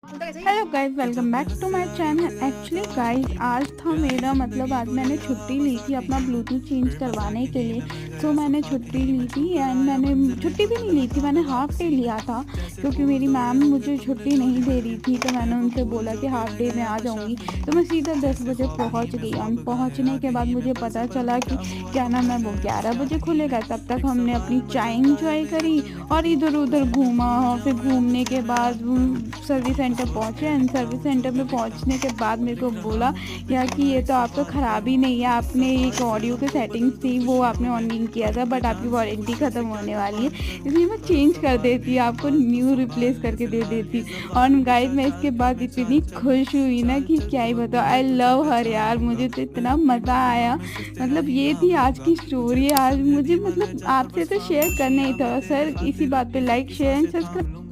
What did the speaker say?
Hello guys, welcome back to my channel. Actually guys, आज था मेरा आज मैंने छुट्टी ली थी अपना ब्लूटूथ चेंज करवाने के लिए। सो मैंने छुट्टी ली थी एंड मैंने छुट्टी भी नहीं ली थी, मैंने हाफ डे लिया था क्योंकि मेरी मैम मुझे छुट्टी नहीं दे रही थी। तो मैंने उनसे बोला कि हाफ डे में आ जाऊंगी। तो मैं सीधा 10 बजे पहुंच गई और पहुंचने के बाद मुझे पता चला कि क्या नाम है वो 11 बजे खुलेगा। तब तक हमने अपनी चाय इंजॉय करी और इधर उधर घूमा। और फिर घूमने के बाद सर्विस सेंटर पहुँचे एंड सर्विस सेंटर में पहुँचने के बाद मेरे को बोला या कि ये तो आपका ख़राब ही नहीं है, आपने एक ऑडियो की सेटिंग्स थी वो आपने ऑन नहीं किया था, बट आपकी वारंटी ख़त्म होने वाली है, इसलिए मैं चेंज कर देती, आपको न्यू रिप्लेस करके दे देती। और गाइस, मैं इसके बाद इतनी खुश हुई ना कि क्या ही बताओ। आई लव हर यार, मुझे तो इतना मज़ा आया। ये थी आज की स्टोरी। आज मुझे आपसे तो शेयर करना ही था सर। इसी बात पे लाइक शेयर एंड सब्सक्राइब।